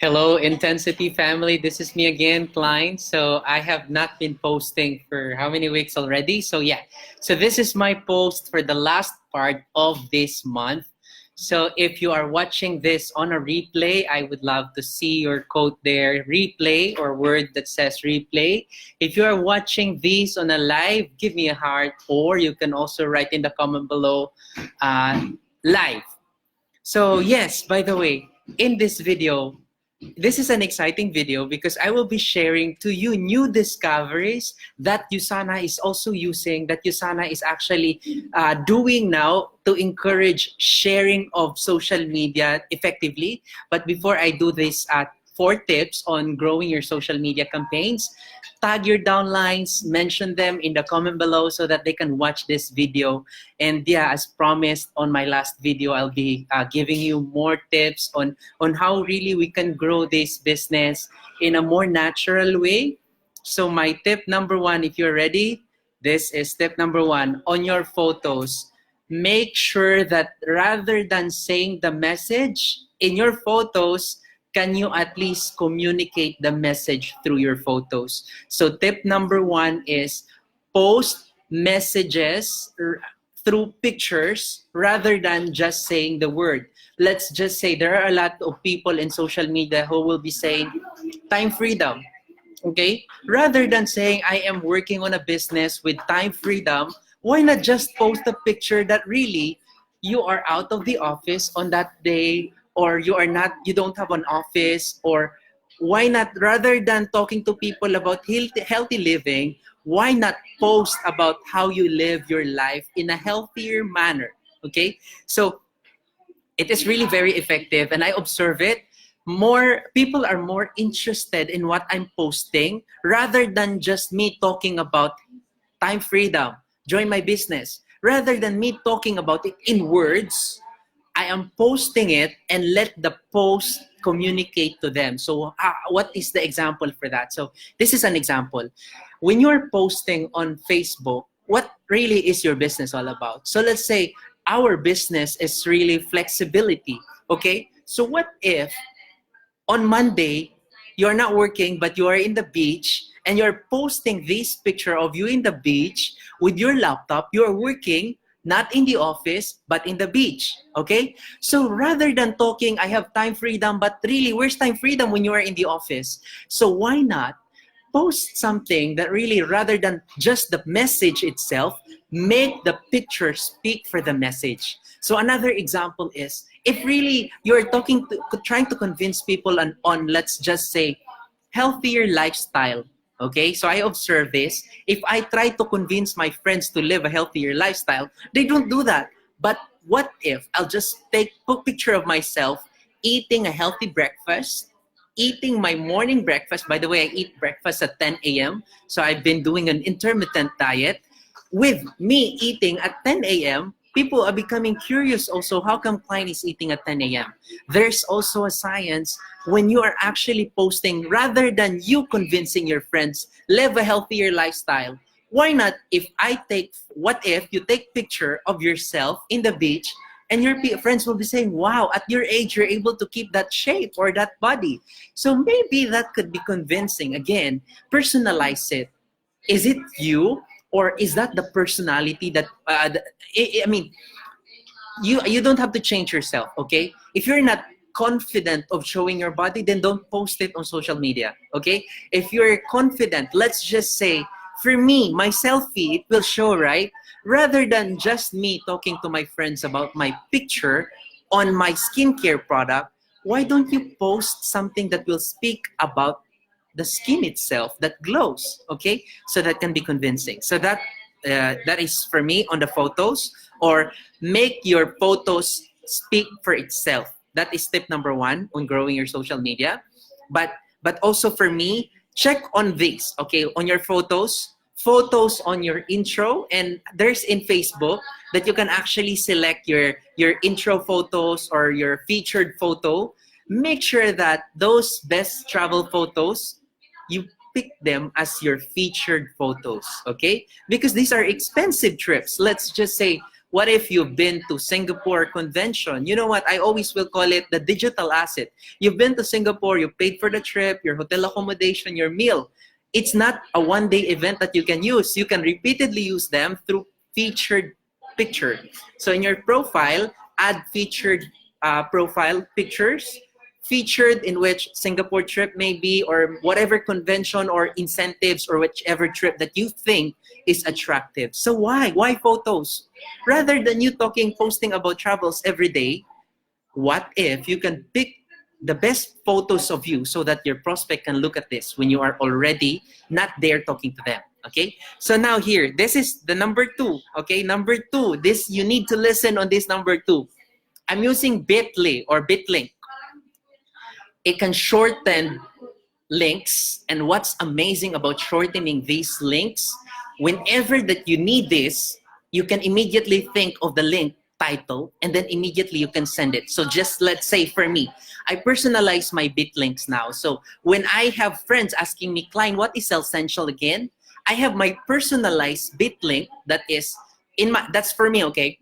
Hello, Intensity family. This is me again, Klein. So I have not been posting for how many weeks already? So yeah, so this is my post for the last part of this month. So if you are watching this on a replay, I would love to see your quote there, replay or word that says replay. If you are watching this on a live, give me a heart, or you can also write in the comment below, uh, live. So yes, by the way, in this video, this is an exciting video because I will be sharing to you new discoveries that USANA is also using, that USANA is actually doing now to encourage sharing of social media effectively. But before I do this, 4 tips on growing your social media campaigns. Tag your downlines, mention them in the comment below so that they can watch this video. And yeah, as promised on my last video, I'll be giving you more tips on how really we can grow this business in a more natural way. So my tip number one, if you're ready, this is tip number one. On your photos, make sure that rather than saying the message in your photos, can you at least communicate the message through your photos? So tip number one is post messages through pictures rather than just saying the word. Let's just say there are a lot of people in social media who will be saying time freedom. Okay? Rather than saying I am working on a business with time freedom, why not just post a picture that really you are out of the office on that day, or you don't have an office, or why not, rather than talking to people about healthy living, why not post about how you live your life in a healthier manner? Okay? So it is really very effective, and I observe it. More people are more interested in what I'm posting rather than just me talking about time freedom, join my business. Rather than me talking about it in words, I am posting it and let the post communicate to them. So what is the example for that? So this is an example. When you're posting on Facebook, what really is your business all about? So let's say our business is really flexibility. Okay? So what if on Monday, you're not working, but you are in the beach and you're posting this picture of you in the beach with your laptop, you're working, not in the office, but in the beach, okay? So rather than talking, I have time freedom, but really, where's time freedom when you are in the office? So why not post something that really, rather than just the message itself, make the picture speak for the message. So another example is, if really you're trying to convince people on let's just say, healthier lifestyle, okay? So I observe this. If I try to convince my friends to live a healthier lifestyle, they don't do that. But what if I'll just take a picture of myself eating a healthy breakfast, eating my morning breakfast. By the way, I eat breakfast at 10 a.m. So I've been doing an intermittent diet. With me eating at 10 a.m., people are becoming curious also, how come Klein is eating at 10 a.m.? There's also a science when you are actually posting, rather than you convincing your friends, live a healthier lifestyle. Why not, what if you take picture of yourself in the beach and your friends will be saying, wow, at your age, you're able to keep that shape or that body. So maybe that could be convincing. Again, personalize it. Is it you, or is that the personality that I mean, you don't have to change yourself, okay? If you're not confident of showing your body, then don't post it on social media, okay? If you're confident, let's just say, for me, my selfie, it will show, right? Rather than just me talking to my friends about my picture on my skincare product, why don't you post something that will speak about the skin itself that glows, okay? So that can be convincing. So that is for me on the photos, or make your photos speak for itself. That is tip number one on growing your social media. But also for me, check on this, okay? On your photos on your intro, and there's in Facebook that you can actually select your intro photos or your featured photo. Make sure that those best travel photos, you pick them as your featured photos, okay? Because these are expensive trips. Let's just say What if you've been to Singapore convention? You know what? I always will call it the digital asset. You've been to Singapore, you paid for the trip, your hotel accommodation, your meal. It's not a one-day event that you can use. You can repeatedly use them through featured picture. So in your profile, add featured profile pictures, featured in which Singapore trip may be, or whatever convention or incentives or whichever trip that you think is attractive. So why photos? Rather than you posting about travels every day, what if you can pick the best photos of you so that your prospect can look at this when you are already not there talking to them? Okay, so now here, this is the number 2. Okay, number 2, this, you need to listen on this number 2. I'm using Bitly or Bitlink. It can shorten links, and what's amazing about shortening these links, whenever that you need this, you can immediately think of the link title and then immediately you can send it. So just, let's say for me, I personalize my Bitlinks now. So when I have friends asking me, Klein, what is Essential again? I have my personalized Bitlink that is that's for me, okay?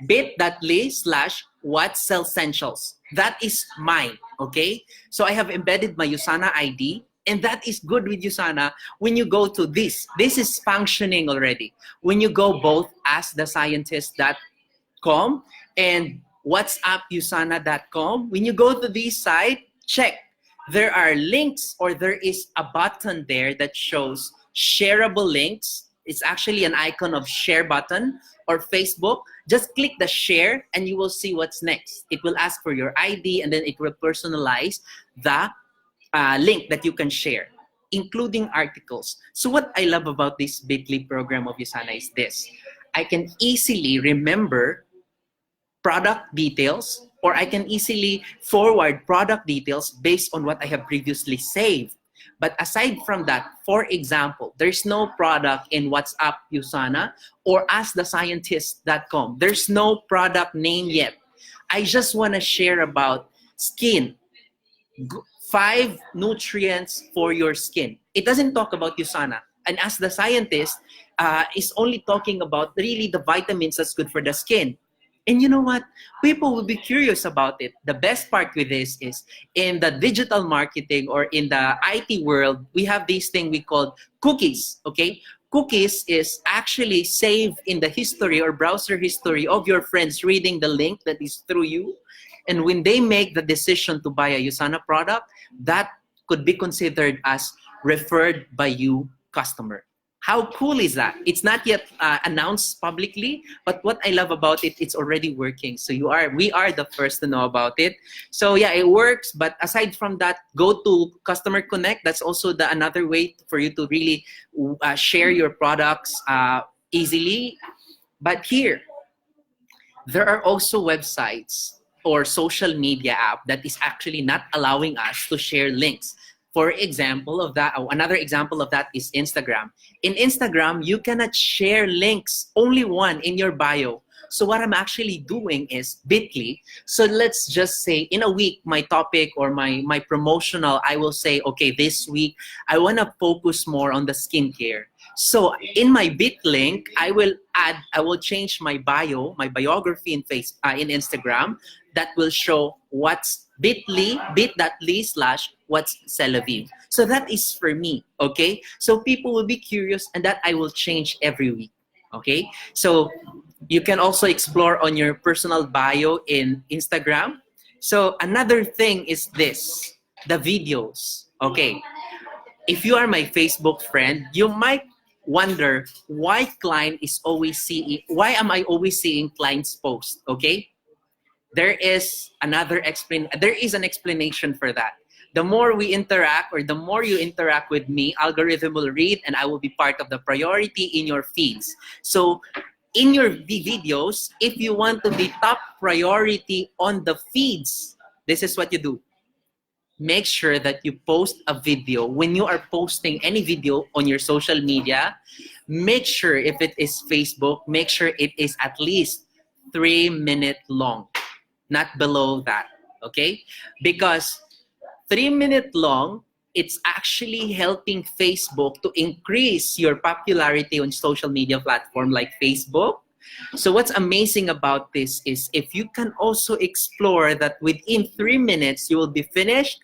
bit.ly/what's essentials. That is mine, okay? So I have embedded my Usana ID, and that is good with Usana. When you go to this is functioning already. When you go both askthescientist.com and whatsappusana.com, when you go to this site, check. There are links, or there is a button there that shows shareable links. It's actually an icon of share button, or Facebook. Just click the share and you will see what's next. It will ask for your ID and then it will personalize the link that you can share, including articles. So what I love about this Bitly program of Usana is this. I can easily remember product details, or I can easily forward product details based on what I have previously saved. But aside from that, for example, there's no product in WhatsApp Usana or askthescientist.com. There's no product name yet. I just want to share about skin. 5 nutrients for your skin. It doesn't talk about Usana. And Ask the Scientist is only talking about really the vitamins that's good for the skin. And you know what? People will be curious about it. The best part with this is in the digital marketing or in the IT world, we have this thing we call cookies, okay? Cookies is actually saved in the history or browser history of your friends reading the link that is through you. And when they make the decision to buy a Usana product, that could be considered as referred by you customer. How cool is that? It's not yet announced publicly, but what I love about it, it's already working. So we are the first to know about it. So yeah, it works. But aside from that, go to Customer Connect. That's also another way for you to really share your products easily. But here, there are also websites or social media app that is actually not allowing us to share links. For example of that, another example of that is Instagram. In Instagram, you cannot share links, only one in your bio. So what I'm actually doing is Bitly. So let's just say in a week, my topic or my promotional, I will say, okay, this week, I want to focus more on the skincare. So in my Bitlink, I will change my bio, my biography in Instagram that will show what's bit.ly/what's Celavive. So that is for me, okay? So people will be curious and that I will change every week, okay? So you can also explore on your personal bio in Instagram. So another thing is this, the videos, okay? If you are my Facebook friend, you might wonder why Klein is always why am I always seeing Klein's post, okay? There is an explanation for that. The more we interact or the more you interact with me, algorithm will read and I will be part of the priority in your feeds. So in your videos, if you want to be top priority on the feeds, this is what you do. Make sure that you post a video. When you are posting any video on your social media, make sure if it is Facebook, make sure it is at least 3-minute long. Not below that, okay? Because 3-minute long, it's actually helping Facebook to increase your popularity on social media platform like Facebook, So what's amazing about this is if you can also explore that within 3 minutes you will be finished,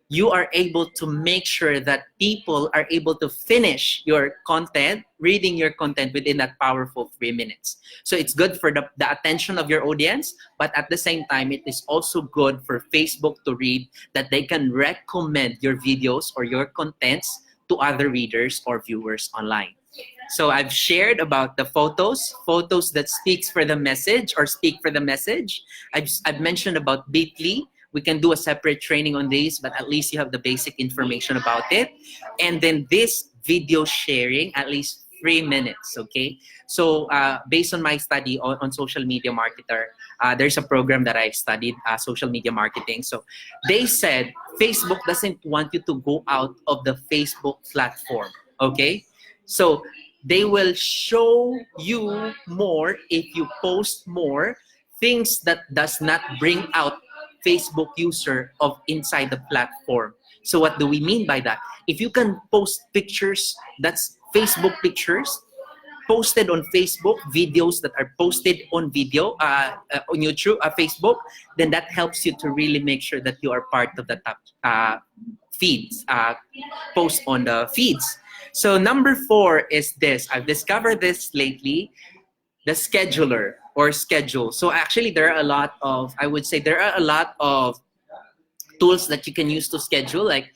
you are able to make sure that people are able to finish your content, reading your content within that powerful 3 minutes. So it's good for the attention of your audience, but at the same time, it is also good for Facebook to read that they can recommend your videos or your contents to other readers or viewers online. So I've shared about the photos that speaks for the message or speak for the message. I've mentioned about Bitly. We can do a separate training on this, but at least you have the basic information about it. And then this video sharing, at least 3 minutes, okay? So based on my study on social media marketer, there's a program that I studied, social media marketing. So they said Facebook doesn't want you to go out of the Facebook platform, okay? So they will show you more if you post more things that does not bring out Facebook user of inside the platform. So what do we mean by that? If you can post pictures, that's Facebook pictures, posted on Facebook, videos that are posted on video, on YouTube, Facebook, then that helps you to really make sure that you are part of the top feeds, post on the feeds. So number 4 is this. I've discovered this lately, the scheduler or schedule. So actually there are a lot of, I would say there are a lot of tools that you can use to schedule, like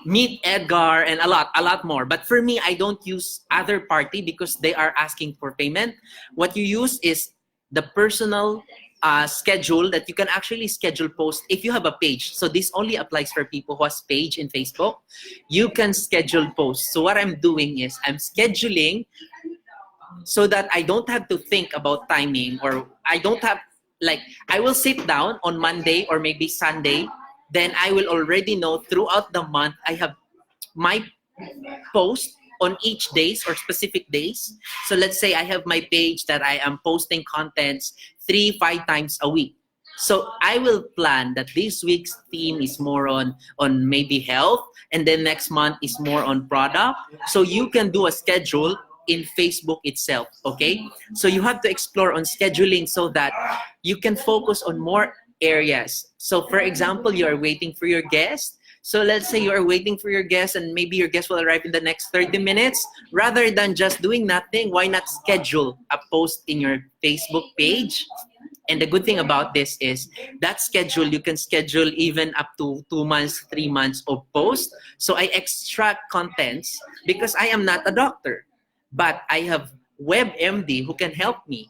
Meet Edgar and a lot more. But for me, I don't use other party because they are asking for payment. What you use is the personal schedule that you can actually schedule posts if you have a page. So this only applies for people who has page in Facebook. You can schedule posts. So what I'm doing is I'm scheduling so that I don't have to think about timing, or I don't have, like, I will sit down on Monday or maybe Sunday, then I will already know throughout the month I have my post on each days or specific days. So let's say I have my page that I am posting contents 3-5 times a week. So I will plan that this week's theme is more on maybe health, and then next month is more on product. So you can do a schedule in Facebook itself, okay? So you have to explore on scheduling so that you can focus on more areas. So for example, you are waiting for your guest. So let's say you are waiting for your guest and maybe your guest will arrive in the next 30 minutes. Rather than just doing nothing, why not schedule a post in your Facebook page? And the good thing about this is that schedule, you can schedule even up to 2 months, 3 months of post. So I extract contents because I am not a doctor, but I have WebMD who can help me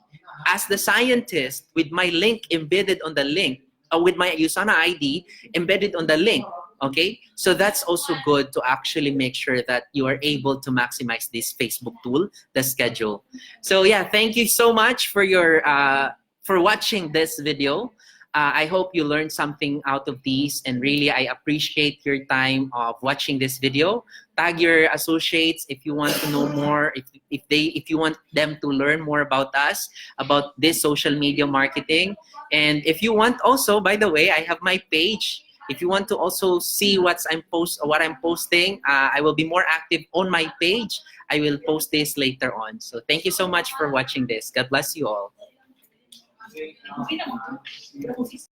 as the scientist with my link embedded on the link, with my USANA ID embedded on the link. Okay, so that's also good to actually make sure that you are able to maximize this Facebook tool, the schedule. So yeah, thank you so much for your for watching this video. I hope you learned something out of these, and really I appreciate your time of watching this video. Tag your associates if you want to know more, if you want them to learn more about us, about this social media marketing. And if you want also, by the way, I have my page. If you want to also see what I'm posting, I will be more active on my page. I will post this later on. So thank you so much for watching this. God bless you all.